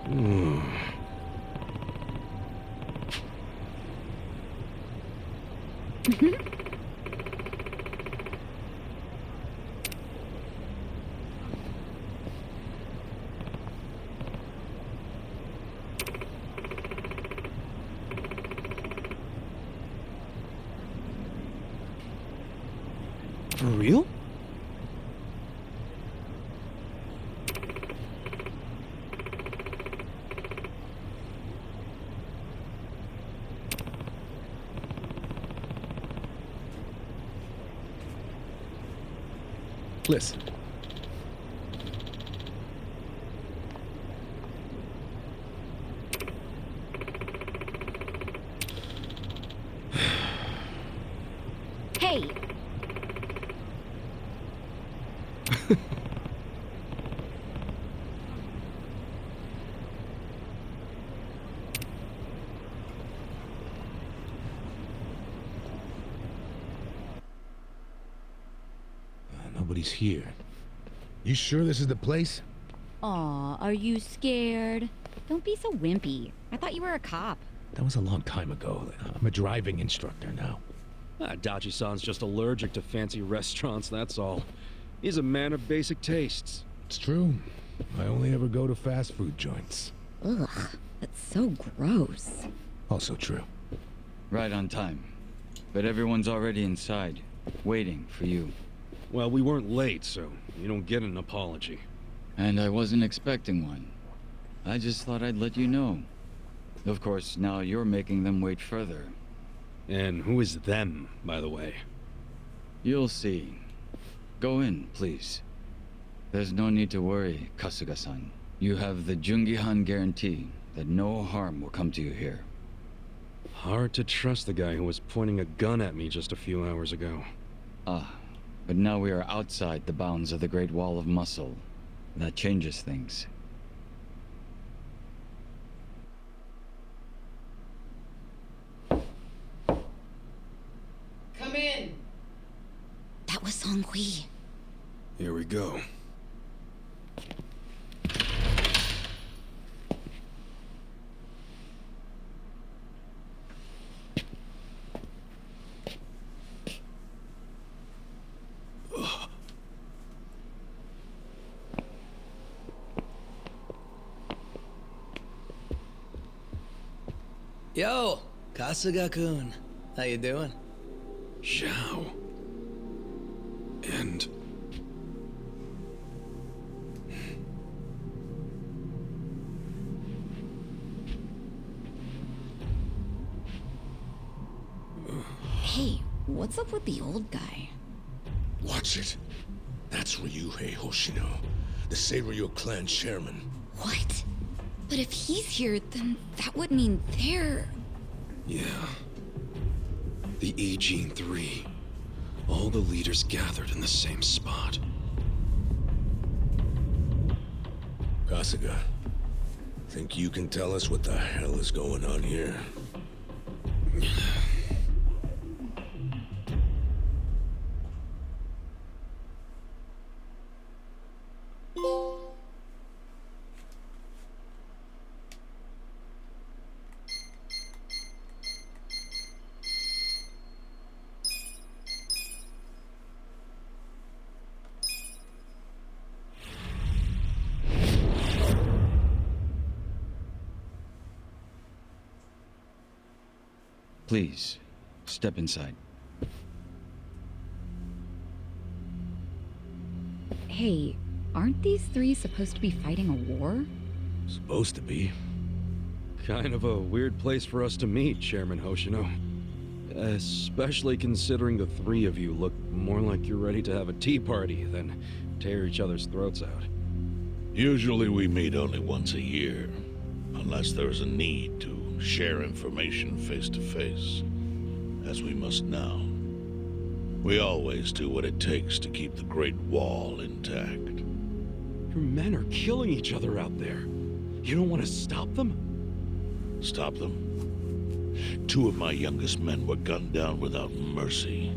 Hmm. For real? Listen. Hey! Nobody's here. You sure this is the place? Aw, are you scared? Don't be so wimpy. I thought you were a cop. That was a long time ago. I'm a driving instructor now. Dachi-san's just allergic to fancy restaurants, that's all. He's a man of basic tastes. It's true. I only ever go to fast food joints. Ugh, that's so gross. Also true. Right on time. But everyone's already inside, waiting for you. Well, we weren't late, so you don't get an apology. And I wasn't expecting one. I just thought I'd let you know. Of course, now you're making them wait further. And who is them, by the way? You'll see. Go in, please. There's no need to worry, Kasuga-san. You have the Jungihan guarantee that no harm will come to you here. Hard to trust the guy who was pointing a gun at me just a few hours ago. Ah, but now we are outside the bounds of the Great Wall of Muscle. That changes things. Come in! That was Song-Hui. Here we go. Yo, Kasuga-kun. How you doing? Zhao. And... Hey, what's up with the old guy? Watch it. That's Ryuhei Hoshino, the Seiryu clan chairman. What? But if he's here, then that would mean they're... yeah. The E-Gene 3. All the leaders gathered in the same spot. Kasuga, think you can tell us what the hell is going on here? Please, step inside. Hey, aren't these three supposed to be fighting a war? Supposed to be. Kind of a weird place for us to meet, Chairman Hoshino. Especially considering the three of you look more like you're ready to have a tea party than tear each other's throats out. Usually we meet only once a year, unless there's a need to share information face to face, as we must now. We always do what it takes to keep the Great Wall intact. Your men are killing each other out there. You don't want to stop them? Stop them? 2 of my youngest men were gunned down without mercy.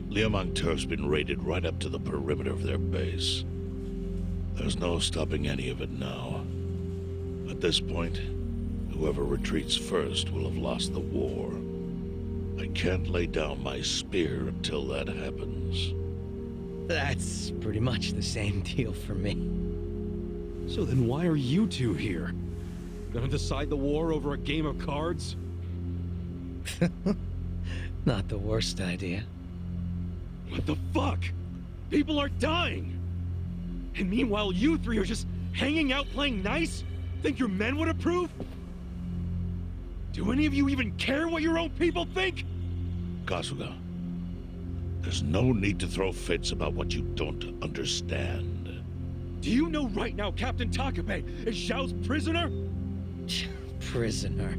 Liamontur's been raided right up to the perimeter of their base. There's no stopping any of it now. A At this point, whoever retreats first will have lost the war. I can't lay down my spear until that happens. That's pretty much the same deal for me. So then why are you two here? Gonna decide the war over a game of cards? Not the worst idea. What the fuck? People are dying! And meanwhile, you three are just hanging out playing nice? Think your men would approve? Do any of you even care what your own people think? Kasuga, there's no need to throw fits about what you don't understand. Do you know right now Captain Takabe is Xiao's prisoner? Prisoner.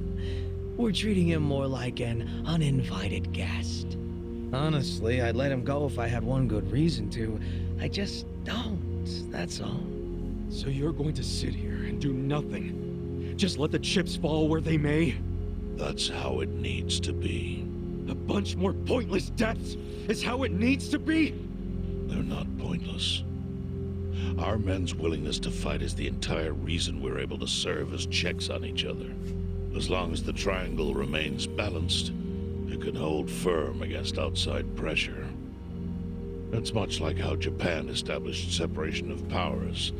We're treating him more like an uninvited guest. Honestly, I'd let him go if I had one good reason to. I just don't, that's all. So you're going to sit here and do nothing? Just let the chips fall where they may? That's how it needs to be. A bunch more pointless deaths is how it needs to be? They're not pointless. Our men's willingness to fight is the entire reason we're able to serve as checks on each other. As long as the triangle remains balanced, it can hold firm against outside pressure. It's much like how Japan established separation of powers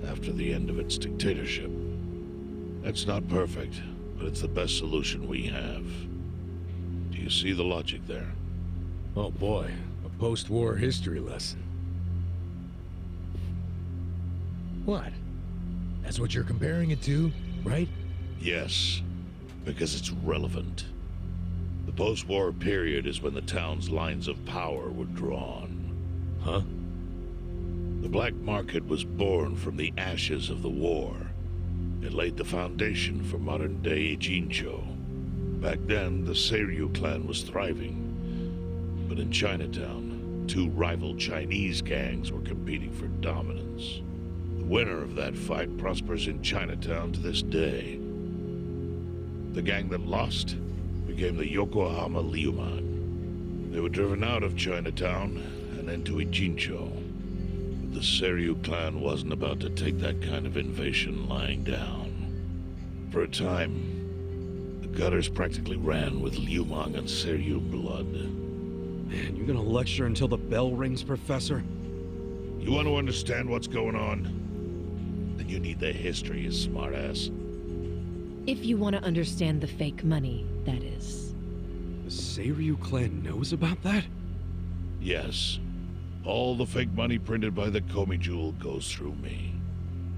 after the end of its dictatorship. It's not perfect, but it's the best solution we have. Do you see the logic there? Oh boy, a post-war history lesson. What? That's what you're comparing it to, right? Yes, because it's relevant. The post-war period is when the town's lines of power were drawn. Huh? The black market was born from the ashes of the war. It laid the foundation for modern-day Ijincho. Back then, the Seiryu clan was thriving. But in Chinatown, two rival Chinese gangs were competing for dominance. The winner of that fight prospers in Chinatown to this day. The gang that lost became the Yokohama Liuman. They were driven out of Chinatown and into Ijincho. But the Seiryu clan wasn't about to take that kind of invasion lying down. For a time, the gutters practically ran with Liumang and Seiryu blood. Man, you're gonna lecture until the bell rings, Professor? You want to understand what's going on? Then you need the history, you smartass. If you want to understand the fake money, that is. The Seiryu clan knows about that? Yes. All the fake money printed by the Komi Jewel goes through me.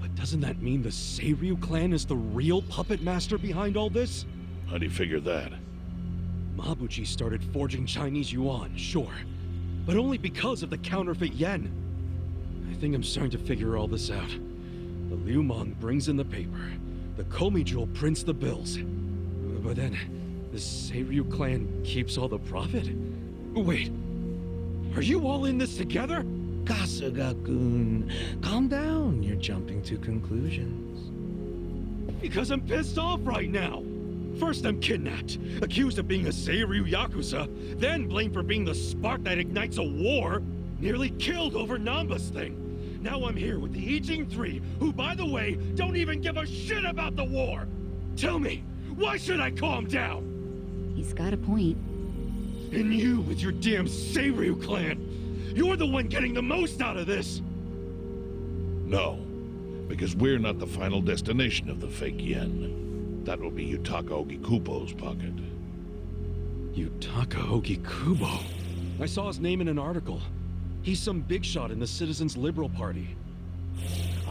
But doesn't that mean the Seiryu clan is the real puppet master behind all this? How do you figure that? Mabuchi started forging Chinese yuan, sure. But only because of the counterfeit yen. I think I'm starting to figure all this out. The Liumang brings in the paper. The Komi Jewel prints the bills. But then, the Seiryu clan keeps all the profit? Wait, are you all in this together? Kasuga-kun, calm down. You're jumping to conclusions. Because I'm pissed off right now. First I'm kidnapped, accused of being a Seiryu Yakuza, then blamed for being the spark that ignites a war, nearly killed over Namba's thing. Now I'm here with the Ijing Three, who, by the way, don't even give a shit about the war. Tell me, why should I calm down? He's got a point. And you with your damn Seiryu clan, you're the one getting the most out of this. No, because we're not the final destination of the fake yen. That will be Yutaka Ogikubo's pocket. Yutaka Ogikubo? I saw his name in an article. He's some big shot in the Citizens Liberal Party.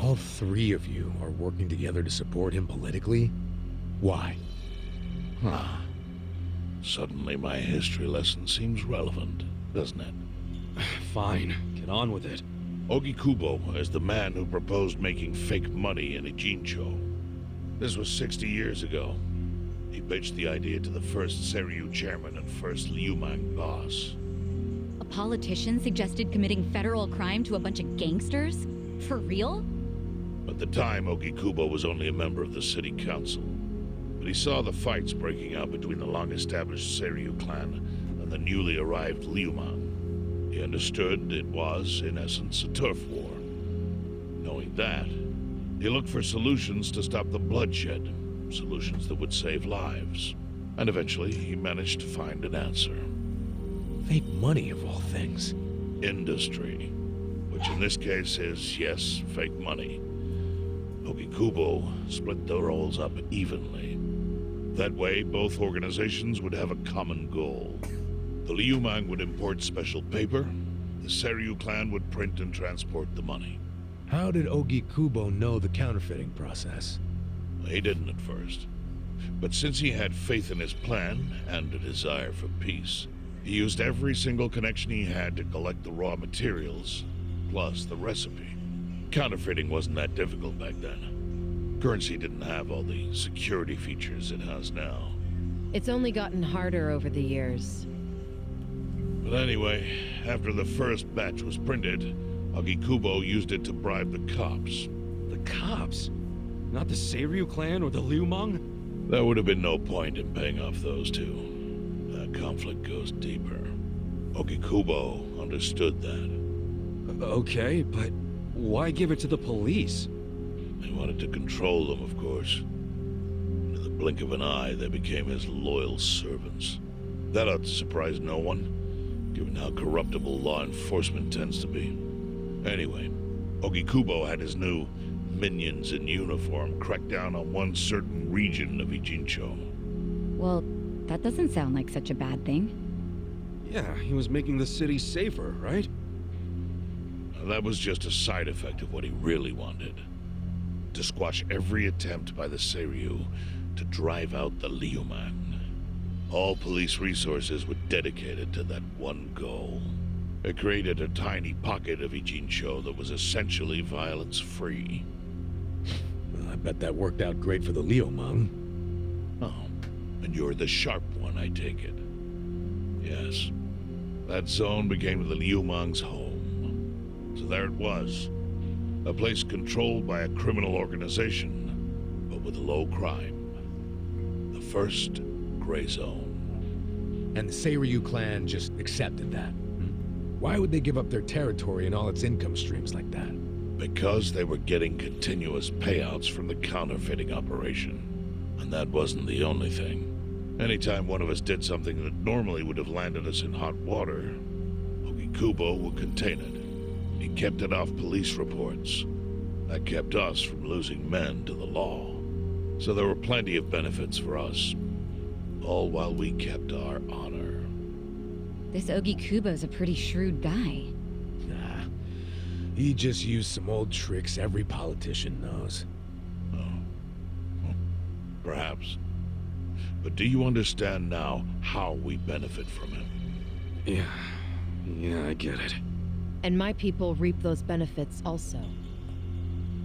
All three of you are working together to support him politically? Why? Huh. Suddenly my history lesson seems relevant, doesn't it? Fine, get on with it. Ogikubo is the man who proposed making fake money in Ijincho. This was 60 years ago. He pitched the idea to the first Seiryu chairman and first Liumang boss. A politician suggested committing federal crime to a bunch of gangsters? For real? At the time, Ogikubo was only a member of the city council. But he saw the fights breaking out between the long-established Seiryu clan and the newly arrived Liumang. He understood it was, in essence, a turf war. Knowing that, He looked for solutions to stop the bloodshed, solutions that would save lives. And eventually, he managed to find an answer. Fake money, of all things. Industry. Which in this case is, yes, fake money. Ogikubo split the roles up evenly. That way, both organizations would have a common goal. The Liumang would import special paper, the Seiryu clan would print and transport the money. How did Ogikubo know the counterfeiting process? He didn't at first. But since he had faith in his plan and a desire for peace, he used every single connection he had to collect the raw materials, plus the recipe. Counterfeiting wasn't that difficult back then. Currency didn't have all the security features it has now. It's only gotten harder over the years. But anyway, after the first batch was printed, Ogikubo used it to bribe the cops. The cops? Not the Seiryu clan or the Liumang? There would have been no point in paying off those two. That conflict goes deeper. Ogikubo understood that. Okay, but why give it to the police? He wanted to control them, of course. In the blink of an eye, they became his loyal servants. That ought to surprise no one, given how corruptible law enforcement tends to be. Anyway, Ogikubo had his new minions in uniform crack down on one certain region of Ijincho. Well, that doesn't sound like such a bad thing. Yeah, he was making the city safer, right? Now, that was just a side effect of what he really wanted. To squash every attempt by the Seiryu to drive out the Liumang. All police resources were dedicated to that one goal. It created a tiny pocket of Ijincho that was essentially violence-free. Well, I bet that worked out great for the Liumang. Oh, and you're the sharp one, I take it. Yes. That zone became the Liumang's home. So there it was. A place controlled by a criminal organization, but with low crime. The first gray zone. And the Seiryu clan just accepted that. Why would they give up their territory and all its income streams like that? Because they were getting continuous payouts from the counterfeiting operation. And that wasn't the only thing. Anytime one of us did something that normally would have landed us in hot water, Ogikubo would contain it. He kept it off police reports. That kept us from losing men to the law. So there were plenty of benefits for us. All while we kept our honor. This Ogikubo's a pretty shrewd guy. Nah. He just used some old tricks every politician knows. Oh. Well, perhaps. But do you understand now how we benefit from him? Yeah, I get it. And my people reap those benefits also.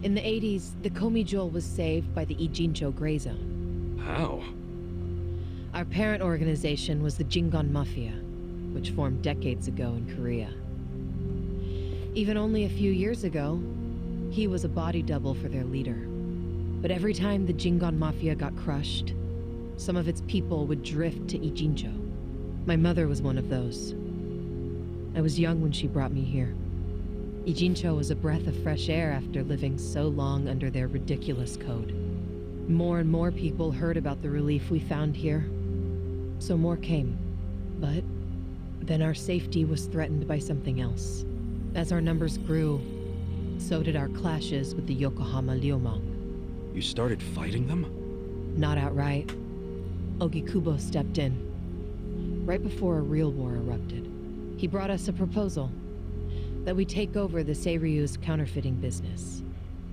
In the 80s, the Komijol was saved by the Ijincho Gray Zone. How? Our parent organization was the Jingon Mafia, which formed decades ago in Korea. Even only a few years ago, he was a body double for their leader. But every time the Jingon Mafia got crushed, some of its people would drift to Ijincho. My mother was one of those. I was young when she brought me here. Ijincho was a breath of fresh air after living so long under their ridiculous code. More and more people heard about the relief we found here, so more came. But then our safety was threatened by something else. As our numbers grew, so did our clashes with the Yokohama Liumang. You started fighting them? Not outright. Ogikubo stepped in, right before a real war erupted. He brought us a proposal that we take over the Seiryu's counterfeiting business.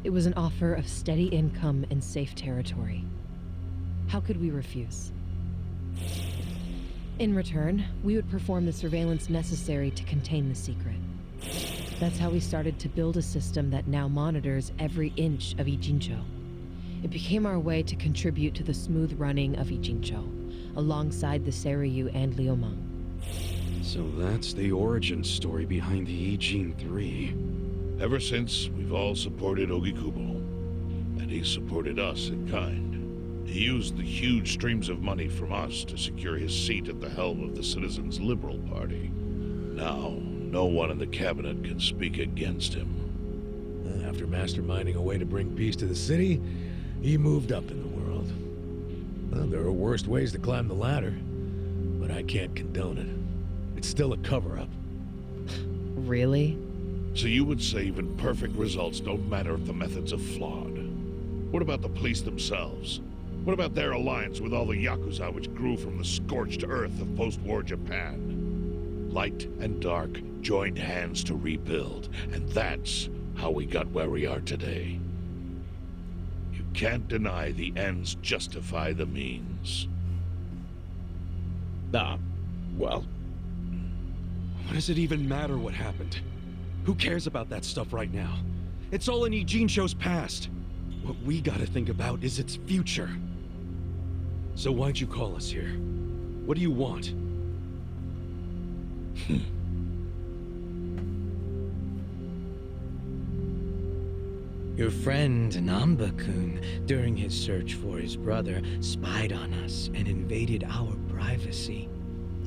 It was an offer of steady income and safe territory. How could we refuse? In return, we would perform the surveillance necessary to contain the secret. That's how we started to build a system that now monitors every inch of Ijincho. It became our way to contribute to the smooth running of Ijincho, alongside the Seiryu and Liumang. So that's the origin story behind the Ijin 3. Ever since, we've all supported Ogikubo, and he supported us in kind. He used the huge streams of money from us to secure his seat at the helm of the Citizens' Liberal Party. Now, no one in the cabinet can speak against him. After masterminding a way to bring peace to the city, he moved up in the world. Well, there are worse ways to climb the ladder, but I can't condone it. It's still a cover-up. Really? So you would say even perfect results don't matter if the methods are flawed. What about the police themselves? What about their alliance with all the Yakuza which grew from the scorched earth of post-war Japan? Light and dark joined hands to rebuild, and that's how we got where we are today. You can't deny the ends justify the means. Well, What does it even matter what happened? Who cares about that stuff right now? It's all in Ijincho's past. What we gotta think about is its future. So why'd you call us here? What do you want? Your friend Namba-kun, during his search for his brother, spied on us and invaded our privacy.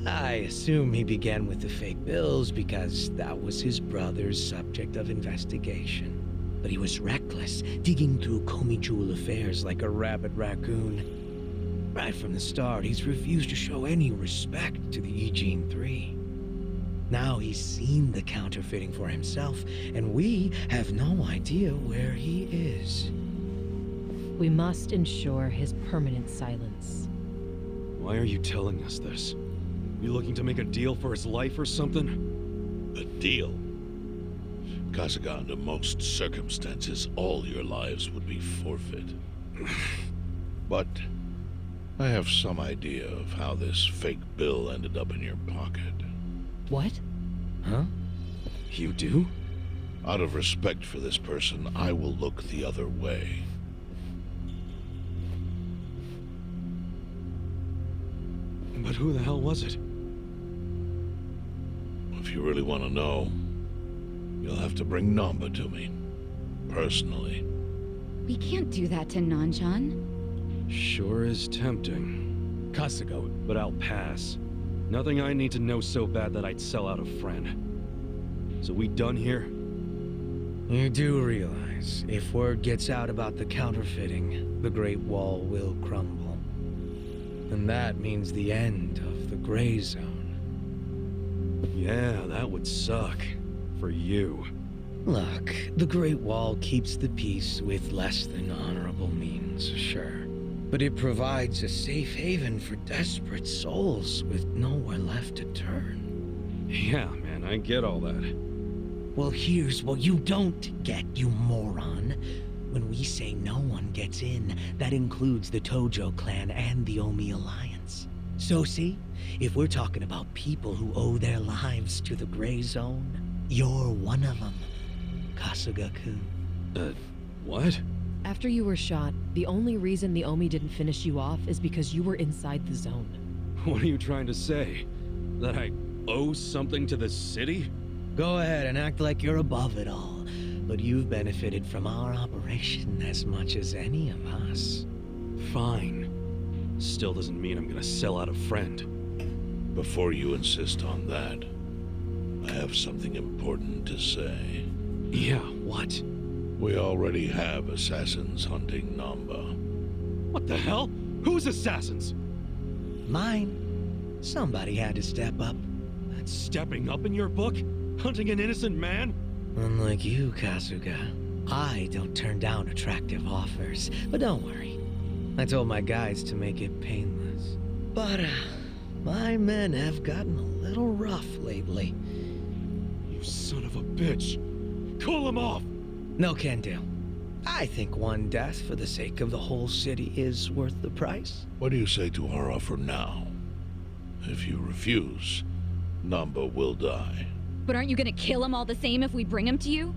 I assume he began with the fake bills because that was his brother's subject of investigation. But he was reckless, digging through Komi affairs like a rabid raccoon. Right from the start, he's refused to show any respect to the Ijin 3. Now he's seen the counterfeiting for himself, and we have no idea where he is. We must ensure his permanent silence. Why are you telling us this? You looking to make a deal for his life or something? A deal? Kasuga, under most circumstances, all your lives would be forfeit. But I have some idea of how this fake bill ended up in your pocket. What? Huh? You do? Out of respect for this person, I will look the other way. But who the hell was it? If you really want to know, you'll have to bring Namba to me. Personally. We can't do that to Nanchan. Sure is tempting. Kasuga, But I'll pass. Nothing I need to know so bad that I'd sell out a friend. So we done here? You do realize, if word gets out about the counterfeiting, the Great Wall will crumble. And that means the end of the Gray Zone. Yeah, that would suck. For you. Look, the Great Wall keeps the peace with less than honorable means, sure. But it provides a safe haven for desperate souls with nowhere left to turn. Yeah, man, I get all that. Well, here's what you don't get, you moron. When we say no one gets in, that includes the Tojo clan and the Omi Alliance. So see, if we're talking about people who owe their lives to the Gray Zone, you're one of them, Kasuga-kun. What? After you were shot, the only reason the Omi didn't finish you off is because you were inside the zone. What are you trying to say? That I owe something to the city? Go ahead and act like you're above it all, but you've benefited from our operation as much as any of us. Fine. Still doesn't mean I'm gonna sell out a friend. Before you insist on that, I have something important to say. Yeah, what? We already have assassins hunting Namba. What the hell? Who's assassins? Mine. Somebody had to step up. That's stepping up in your book? Hunting an innocent man? Unlike you, Kasuga, I don't turn down attractive offers. But don't worry. I told my guys to make it painless. But, my men have gotten a little rough lately. You son of a bitch. Call him off! No can do. I think one death for the sake of the whole city is worth the price. What do you say to our offer now? If you refuse, Namba will die. But aren't you gonna kill him all the same if we bring him to you?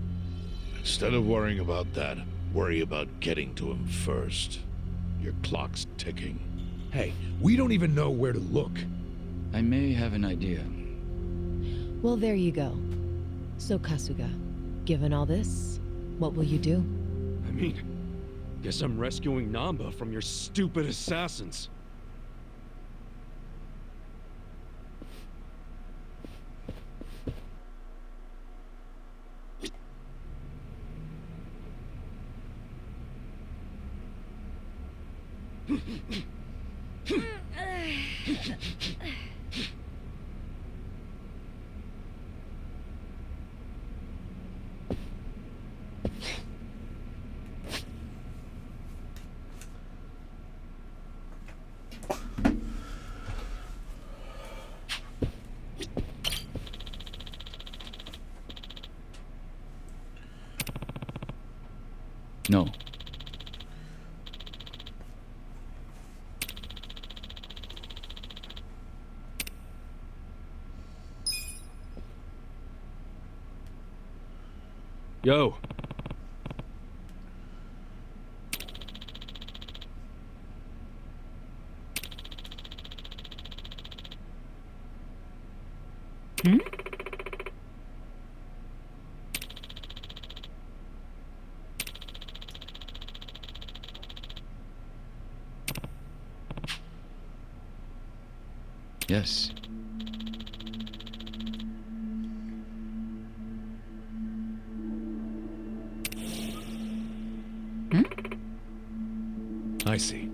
Instead of worrying about that, worry about getting to him first. Your clock's ticking. hey, we don't even know where to look. I may have an idea. Well, there you go. So, Kasuga, given all this, what will you do? I mean, guess I'm rescuing Namba from your stupid assassins. No. Yo. Hmm? Yes. I see.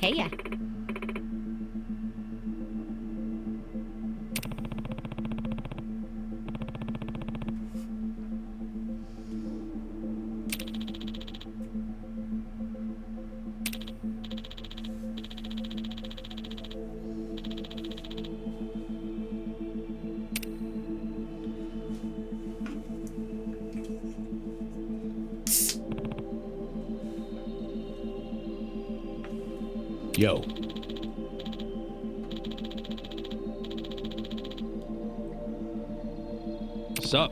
Hey ya. Yo. Sup?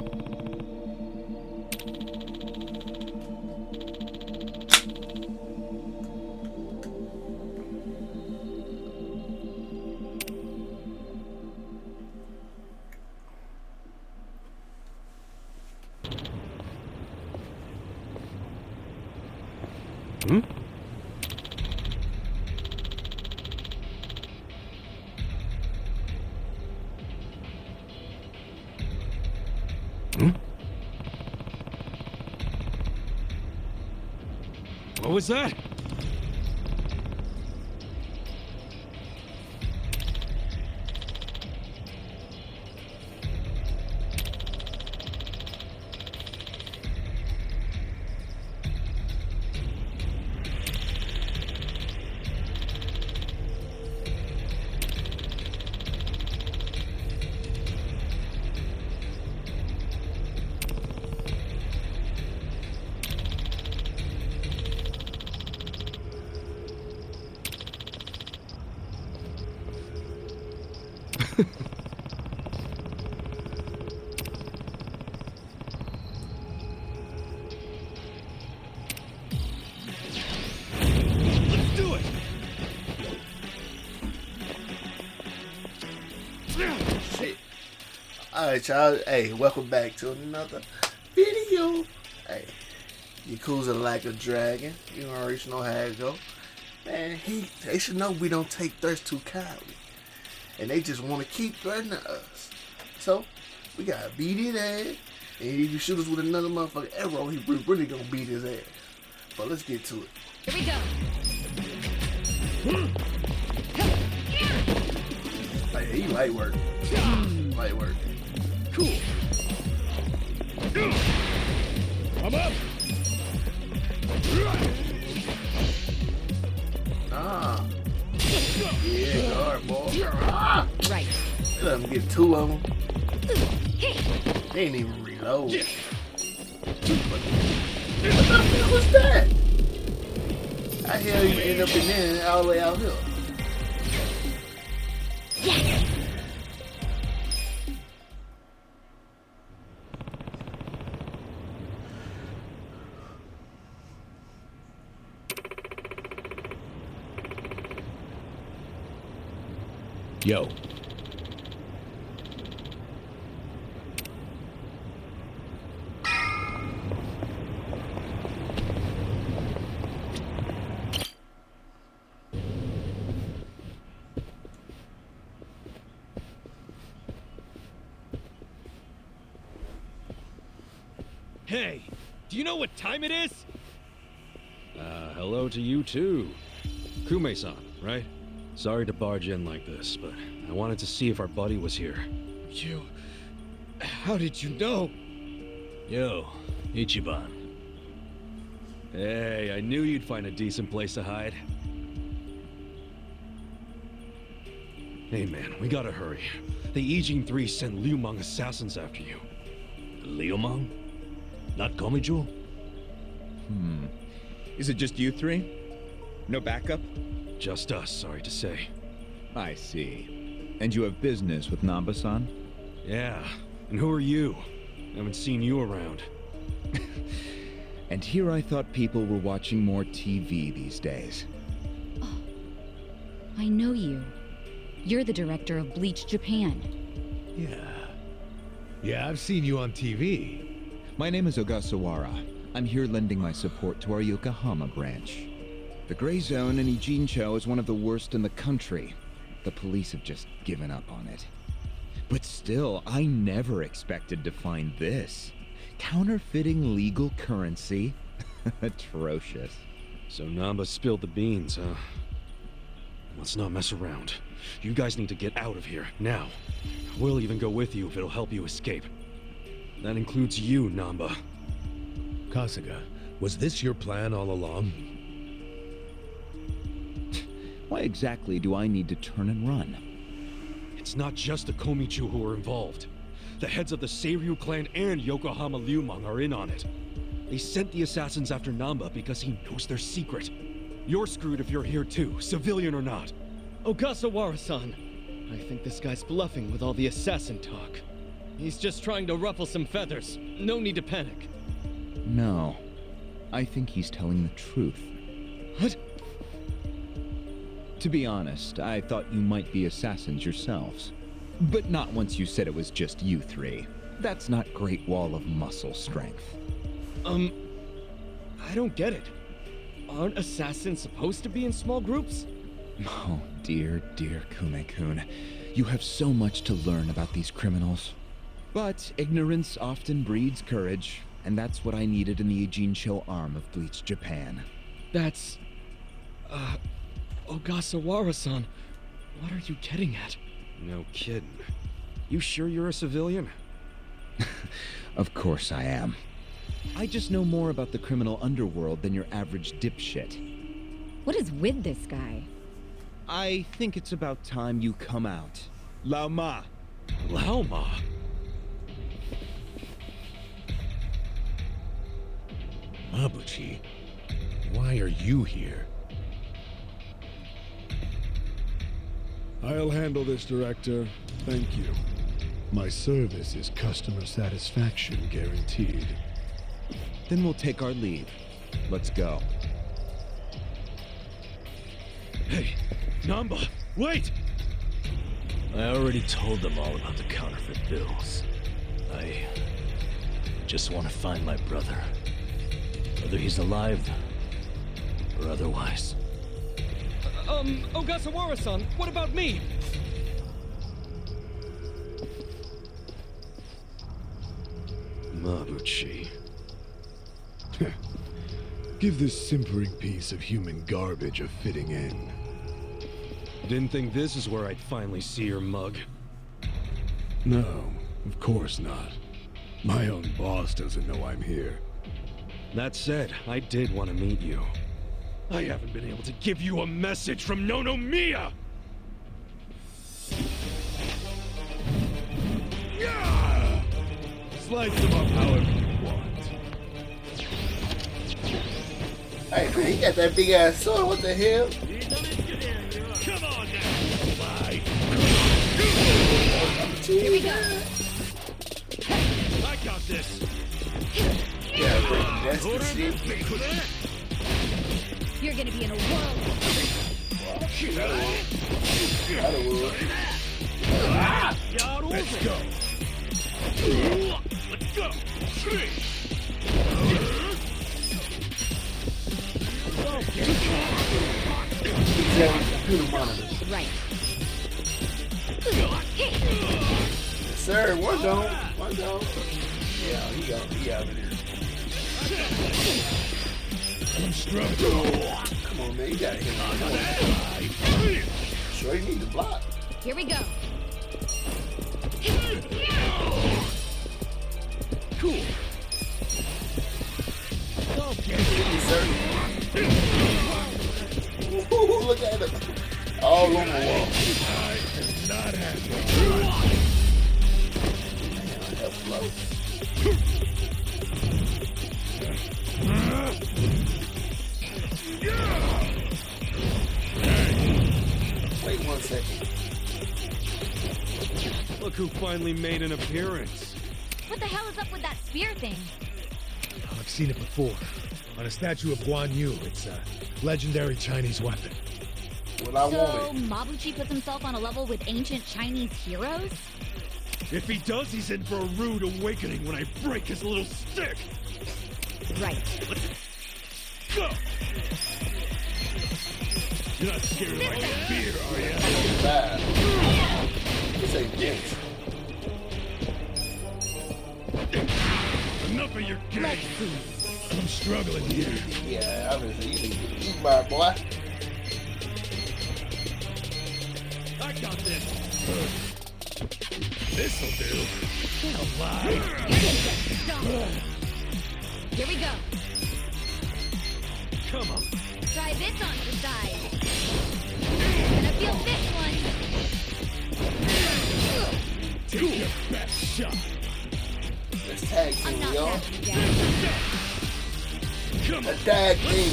Hmm? Hmm? What was that? Let's do it! Shit. Alright, y'all. Hey, welcome back to another video. Hey, Yakuza like a dragon. You already know how it go. Man, they should know we don't take thirst too kindly. And they just want to keep threatening us. So, we gotta beat his ass. And if you shoot us with another motherfucking arrow, he really gonna beat his ass. But let's get to it. Here we go. Hey, he light work. Light work. Cool. I'm up. Ah. Yeah, guard, boy. Ah. Right. Let him get two of them. They ain't even reload. What the fuck was that? How the hell you end up in there and all the way out here? Yo. Hey, do you know what time it is? Hello to you too. Kume-san, right? Sorry to barge in like this, but I wanted to see if our buddy was here. You... How did you know? Yo, Ichiban. Hey, I knew you'd find a decent place to hide. Hey man, we gotta hurry. The Ijin 3 sent Liu Mang assassins after you. Liu Mang? Not Komichu? Is it just you three? No backup? Just us, sorry to say. I see. And you have business with Namba-san? Yeah, and who are you? Haven't seen you around. And here I thought people were watching more TV these days. Oh, I know you. You're the director of Bleach Japan. Yeah, I've seen you on TV. My name is Ogasawara. I'm here lending my support to our Yokohama branch. The Gray Zone in Ijincho is one of the worst in the country. The police have just given up on it. But still, I never expected to find this. Counterfeiting legal currency? Atrocious. So Namba spilled the beans, huh? Let's not mess around. You guys need to get out of here, now. We'll even go with you if it'll help you escape. That includes you, Namba. Kasuga, was this your plan all along? Why exactly do I need to turn and run? It's not just the Komichu who are involved. The heads of the Seiryu clan and Yokohama Liumang are in on it. They sent the assassins after Namba because he knows their secret. You're screwed if you're here too, civilian or not. Ogasawara-san. I think this guy's bluffing with all the assassin talk. He's just trying to ruffle some feathers. No need to panic. No. I think he's telling the truth. What? To be honest, I thought you might be assassins yourselves. But not once you said it was just you three. That's not Great Wall of muscle strength. I don't get it. Aren't assassins supposed to be in small groups? Oh, dear Kume-kun. You have so much to learn about these criminals. But ignorance often breeds courage, and that's what I needed in the Ijincho arm of Bleach Japan. That's... Ogasawara-san, what are you getting at? No kidding. You sure you're a civilian? Of course I am. I just know more about the criminal underworld than your average dipshit. What is with this guy? I think it's about time you come out. Lao Ma! Lao Ma? Mabuchi, why are you here? I'll handle this, Director. Thank you. My service is customer satisfaction guaranteed. Then we'll take our leave. Let's go. Hey, Namba, wait! I already told them all about the counterfeit bills. I just want to find my brother. Whether he's alive or otherwise. Ogasawara-san, what about me? Mabuchi. Give this simpering piece of human garbage a fitting end. Didn't think this is where I'd finally see your mug. No, of course not. My own boss doesn't know I'm here. That said, I did want to meet you. I haven't been able to give you a message from Nonomiya! Yeah! Slice them up however you want. Hey man, he got that big ass sword. What the hell? Come on now! Here we go. I got this! Yeah, that's the shit. You're gonna be in a whirlwind. Let's go. Let's go! Computer monitors. Right. Sir, one don't. Yeah, he out of here. I'm struggling. Come on, man. You gotta hit him. Sure, you need to block. Here we go. Cool. Hit you, sir. Ooh, look at him. All on the wall. I am not happy. That's low. Wait 1 second. Look who finally made an appearance. What the hell is up with that spear thing? I've seen it before. On a statue of Guan Yu. It's a legendary Chinese weapon. What I So, wanted. Mabuchi puts himself on a level with ancient Chinese heroes? If he does, he's in for a rude awakening when I break his little stick. Right. Go! You're not scared of my fear, are you? Bad. This ain't this. Enough of your game. I'm struggling here. Yeah, obviously you need to get eaten by a boy. I got this. This'll do. Alive. Here we go. Come on. Try this on the side. Gonna feel this one. Take your best shot. Let's tag I'm team, not y'all. backing down. Come A on. tag team.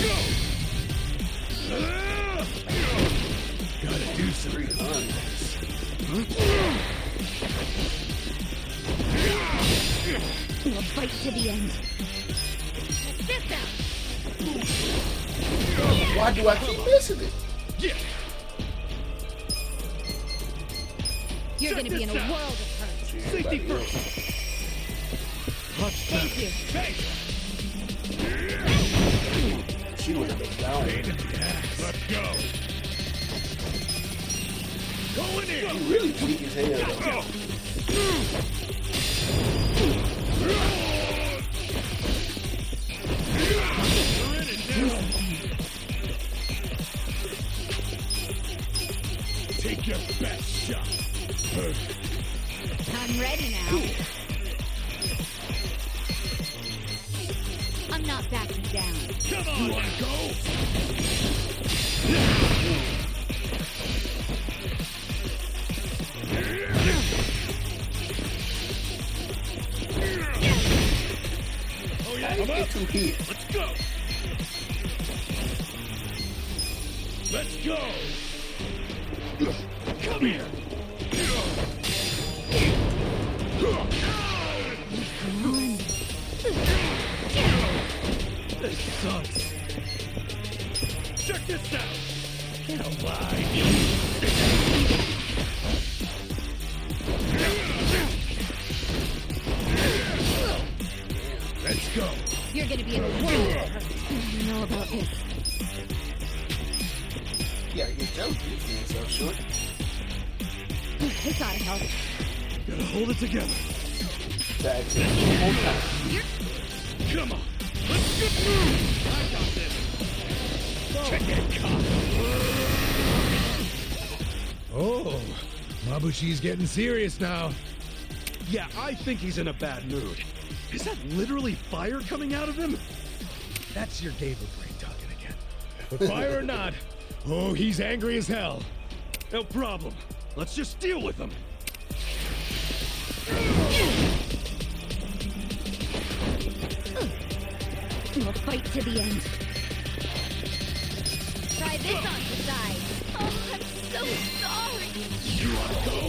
Gotta do something. 300. We'll fight to the end. This out. Why do I keep missing it? Yeah. You're gonna be in a this out. world of hurt. Safety first. Thank you. She would have been down. Pain in the ass. Let's go. Going in. He really weak as hell, though. Take your best shot. I'm ready now. I'm not backing down. Come on. You wanna go? Oh yeah, I come get up. 2 hits. Let's go. Let's go. Come here. This sucks. Check this out. Get alive. Let's go. You're gonna be in a world of hurt. I don't know about this. You gotta get your defense up short. This gotta help. Gotta hold it together. Tag team 1 more time. Come on. Let's get moving. I got this. Check it, cop. Oh, Mabushi's getting serious now. Yeah, I think he's in a bad mood. Is that literally fire coming out of him? That's your Gaber brain talking again. But fire or not, oh, he's angry as hell. No problem. Let's just deal with him. We'll fight to the end. Try this on the side. Oh, I'm so sorry. You wanna go?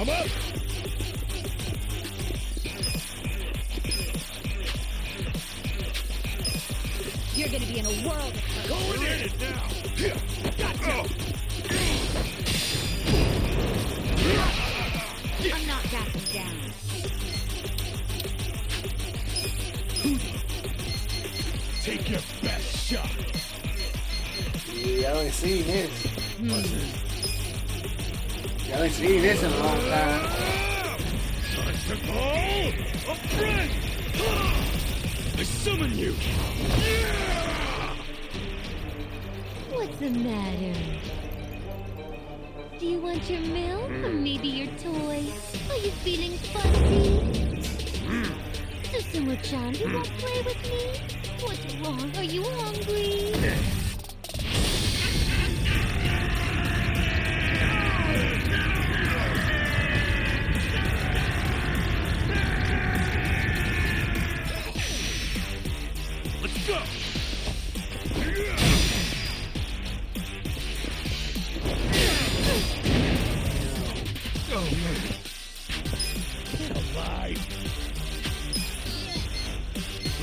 I'm up. You're gonna be in a world of hurt. Going in it now. Gotcha. I'm not backing down. Take your best shot. Yeah, I ain't seen this. I ain't seen this in a long time. Time to go. A friend. I summon you! What's the matter? Do you want your milk or maybe your toy? Are you feeling fussy? Susumu-chan, you won't play with me? What's wrong? Are you hungry? Let's go! Alive.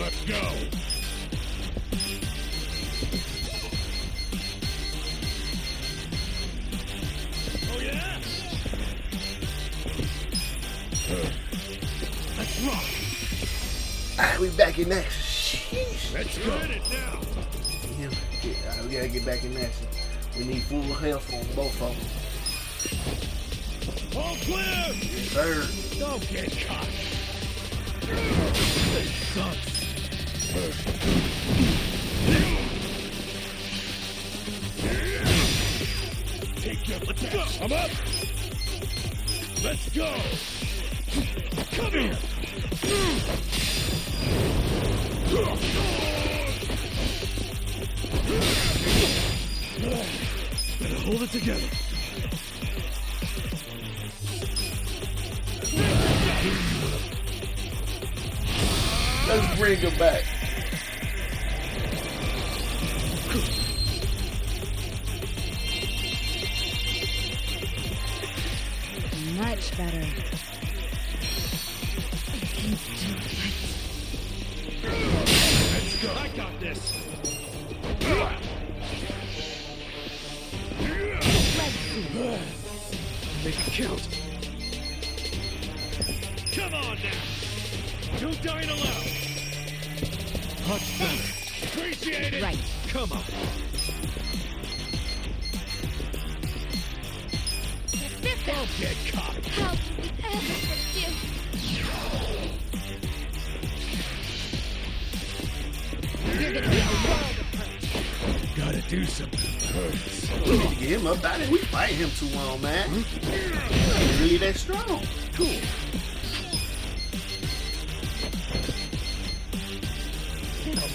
Let's go. Oh yeah? Let's rock! Alright, we back in action. Sheesh. Let's You're go. in it now! Alright, we gotta get back in action. We need full health on both of them. All clear. Yes, sir. Don't get caught. This sucks. Take your let's go. I'm up. Let's go. Come here. Better hold it together. Let's bring him back. Much better. Let's go. I got this. Make it count. Come on now. Don't die alone. Much better. Appreciate it. Right. Come on. Don't get caught. How could we ever forgive? You're gonna be a world of hurt. Gotta do something. We need to get him up out of here. We fight him too long, man. He's really that strong. Cool.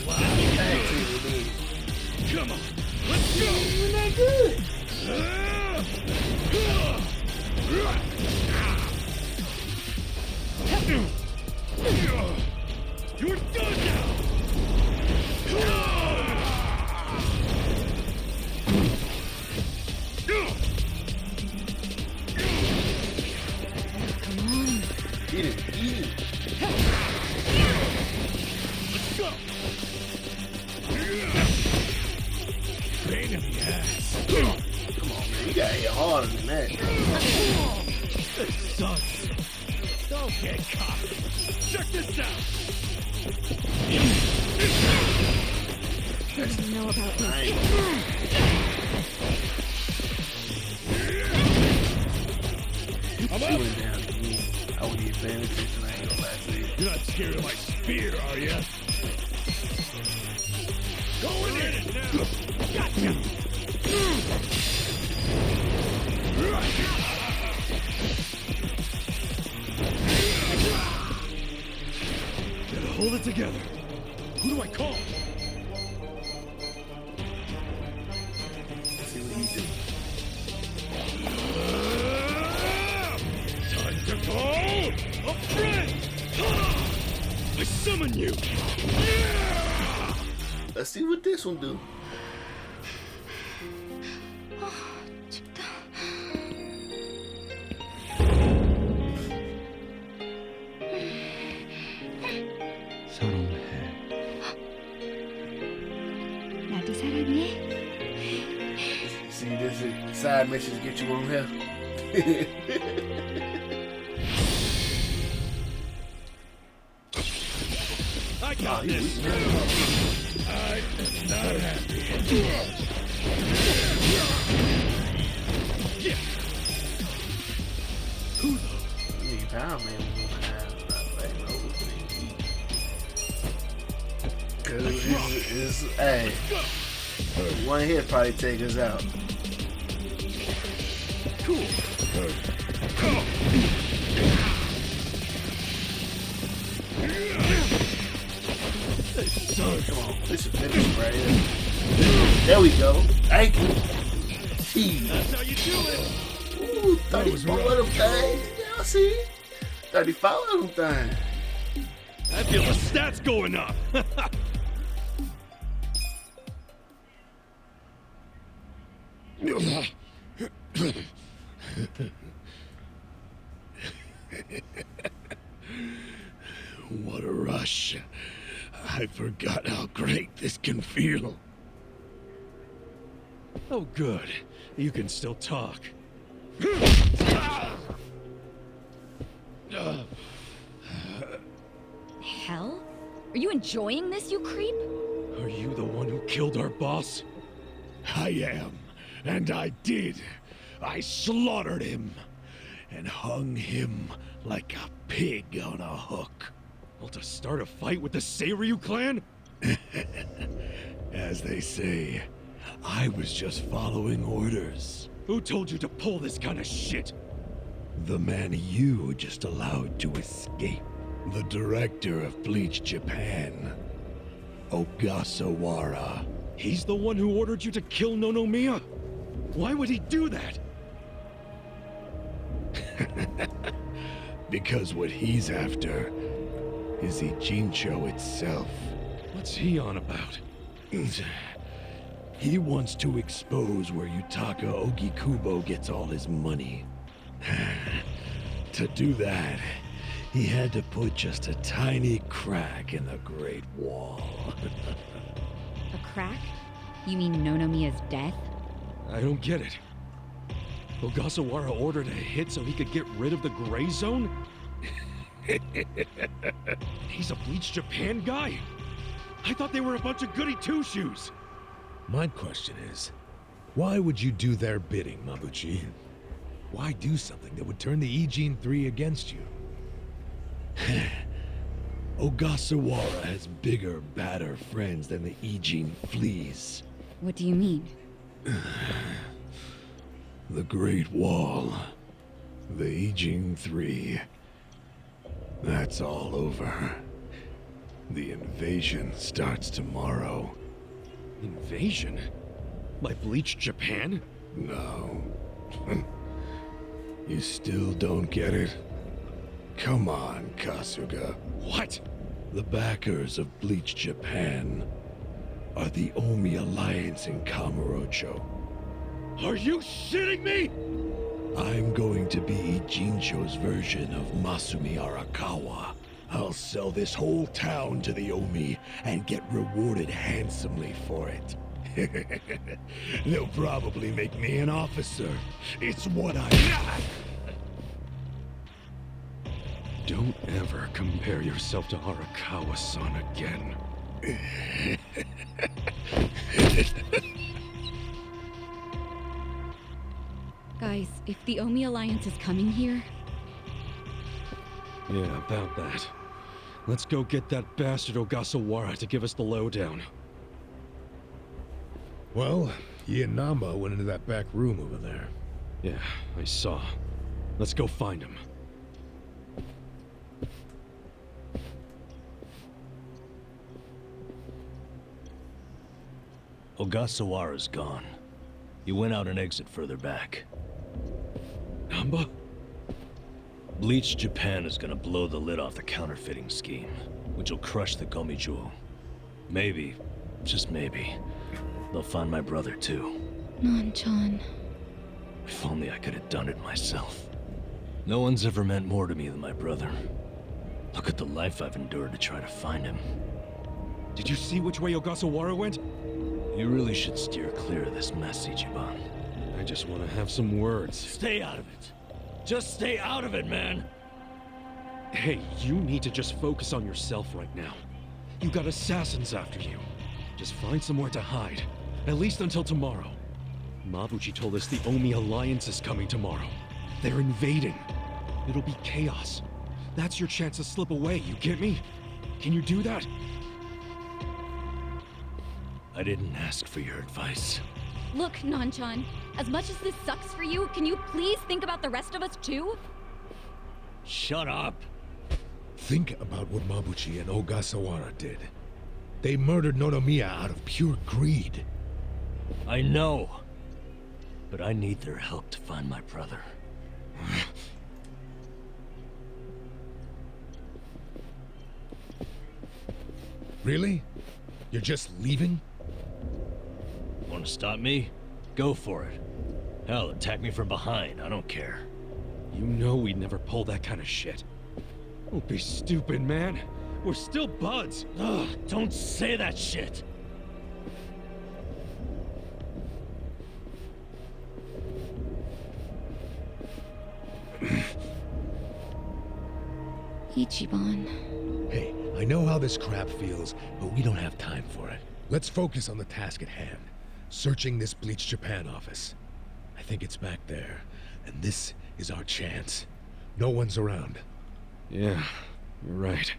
Tag team with me. Come on. Let's go. We're not good. You're done now. Come on. Get him. Eat him. Let's go. Pain in the ass. Come on, man. You gotta hit harder than that. This sucks. Don't get caught. Check this out. What do you know about I this? I'm She up. went down to me. I wouldn't even paying attention. I ain't gonna lie to you. You're not scared of my spear, are you? Going in it now. Gotcha. Gotta hold it together. Who do I call? Let's see what he do. Time to call a friend. I summon you. Let's see what this one do. 나도 사랑해. See, this is side missions get you on here. I got this. I am not happy. Yeah. Who the? You need Power Man moving out. Not letting over things. It's, hey, one hit probably take us out. Cool. This is finished right here. There we go. Thank you. Jeez. That's how you do it. Ooh, 34 of them things. Y'all see? 35 of them things. I feel the stats going up. What a rush. I forgot how great this can feel. Oh, good. You can still talk. Hell? Are you enjoying this, you creep? Are you the one who killed our boss? I am, and I did. I slaughtered him and hung him like a pig on a hook. Well, to start a fight with the Seiryu clan? As they say, I was just following orders. Who told you to pull this kind of shit? The man you just allowed to escape. The director of Bleach Japan, Ogasawara. He's the one who ordered you to kill Nonomiya? Why would he do that? Because what he's after is Ijincho itself. What's he on about? He wants to expose where Yutaka Ogikubo gets all his money. To do that, he had to put just a tiny crack in the Great Wall. A crack? You mean Nonomiya's death? I don't get it. Ogasawara ordered a hit so he could get rid of the Gray Zone? He's a Bleach Japan guy? I thought they were a bunch of goody two-shoes. My question is, why would you do their bidding, Mabuchi? Why do something that would turn the Ijin 3 against you? Ogasawara has bigger, badder friends than the Ijin fleas. What do you mean? The Great Wall. The Ijin 3. That's all over. The invasion starts tomorrow. Invasion? By Bleach Japan? No. You still don't get it? Come on, Kasuga. What? The backers of Bleach Japan are the Omi Alliance in Kamurocho. Are you shitting me? I'm going to be Ijincho's version of Masumi Arakawa. I'll sell this whole town to the Omi and get rewarded handsomely for it. They'll probably make me an officer. It's what I... Don't ever compare yourself to Arakawa-san again. Guys, if the Omi Alliance is coming here... Yeah, about that. Let's go get that bastard Ogasawara to give us the lowdown. Well, he and Namba went into that back room over there. Yeah, I saw. Let's go find him. Ogasawara's gone. He went out an exit further back. Namba? Bleach Japan is gonna blow the lid off the counterfeiting scheme, which will crush the Gomijuo. Maybe, just maybe, they'll find my brother too. Non-chan. If only I could have done it myself. No one's ever meant more to me than my brother. Look at the life I've endured to try to find him. Did you see which way Ogasawara went? You really should steer clear of this mess, Ichiban. I just want to have some words. Stay out of it. Just stay out of it, man! Hey, you need to just focus on yourself right now. You got assassins after you. Just find somewhere to hide. At least until tomorrow. Mabuchi told us the Omi Alliance is coming tomorrow. They're invading. It'll be chaos. That's your chance to slip away, you get me? Can you do that? I didn't ask for your advice. Look, Nanchan, as much as this sucks for you, can you please think about the rest of us too? Shut up! Think about what Mabuchi and Ogasawara did. They murdered Nonomiya out of pure greed. I know. But I need their help to find my brother. Really? You're just leaving? Want to stop me? Go for it. Hell, attack me from behind. I don't care. You know we'd never pull that kind of shit. Don't be stupid, man. We're still buds. Ugh, don't say that shit! Ichiban. Hey, I know how this crap feels, but we don't have time for it. Let's focus on the task at hand. Searching this Bleach Japan office. I think it's back there, and this is our chance. No one's around. Yeah, you're right.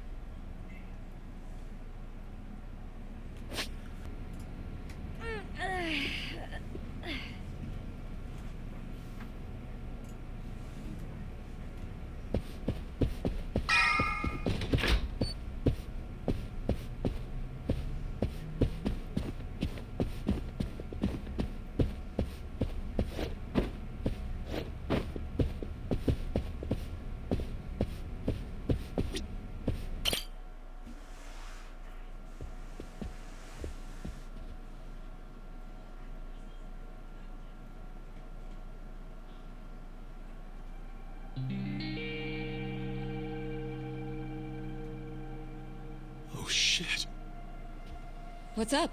Oh shit. What's up?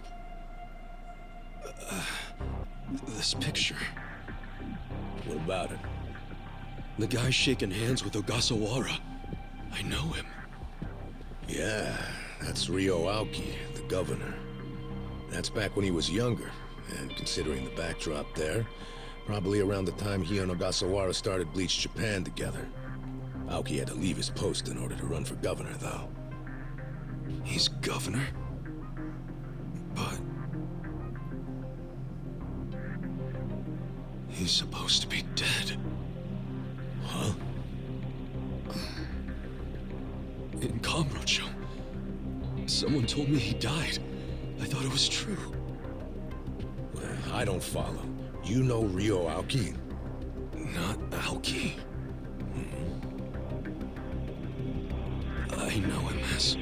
This picture. What about it? The guy shaking hands with Ogasawara. I know him. Yeah, that's Ryo Aoki, the governor. That's back when he was younger, and considering the backdrop there, probably around the time he and Ogasawara started Bleach Japan together. Aoki had to leave his post in order to run for governor, though. He's governor? But... he's supposed to be dead. Huh? In Kamurocho. Someone told me he died. I thought it was true. Well, I don't follow. You know Ryo Aoki? Not Aoki. I know him as...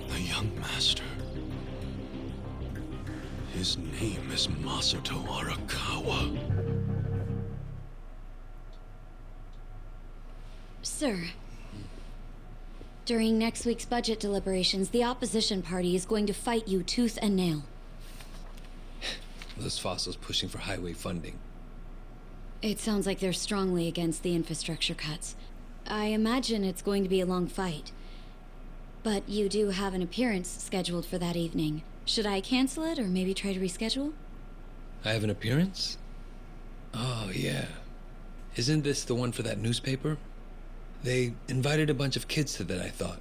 the young master. His name is Masato Arakawa. Sir, during next week's budget deliberations, the opposition party is going to fight you tooth and nail. Those fossils pushing for highway funding. It sounds like they're strongly against the infrastructure cuts. I imagine it's going to be a long fight. But you do have an appearance scheduled for that evening. Should I cancel it or maybe try to reschedule? I have an appearance? Oh, yeah. Isn't this the one for that newspaper? They invited a bunch of kids to that, I thought.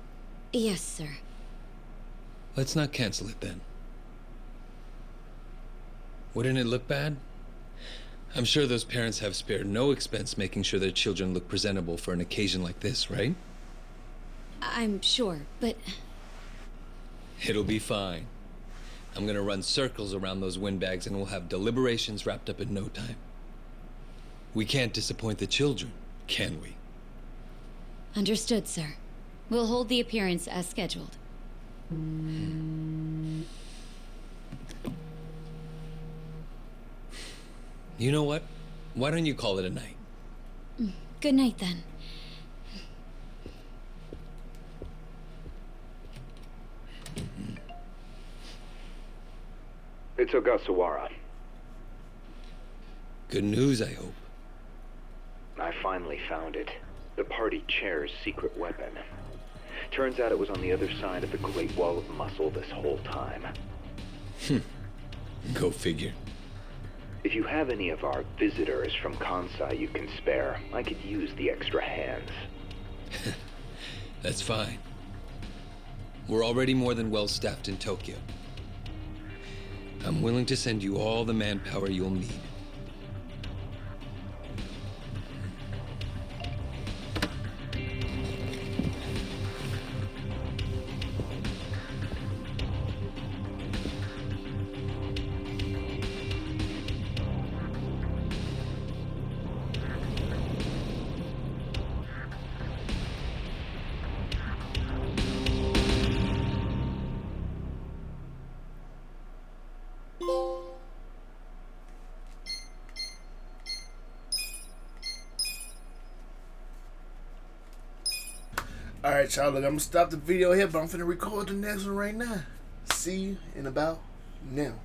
Yes, sir. Let's not cancel it then. Wouldn't it look bad? I'm sure those parents have spared no expense making sure their children look presentable for an occasion like this, right? I'm sure, but... It'll be fine. I'm gonna run circles around those windbags and we'll have deliberations wrapped up in no time. We can't disappoint the children, can we? Understood, sir. We'll hold the appearance as scheduled. You know what? Why don't you call it a night? Good night, then. It's Ogasawara. Good news, I hope. I finally found it. The party chair's secret weapon. Turns out it was on the other side of the Great Wall of Muscle this whole time. Go figure. If you have any of our visitors from Kansai you can spare, I could use the extra hands. That's fine. We're already more than well staffed in Tokyo. I'm willing to send you all the manpower you'll need. Alright, y'all, look, I'm gonna stop the video here, but I'm finna record the next one right now. See you in about now.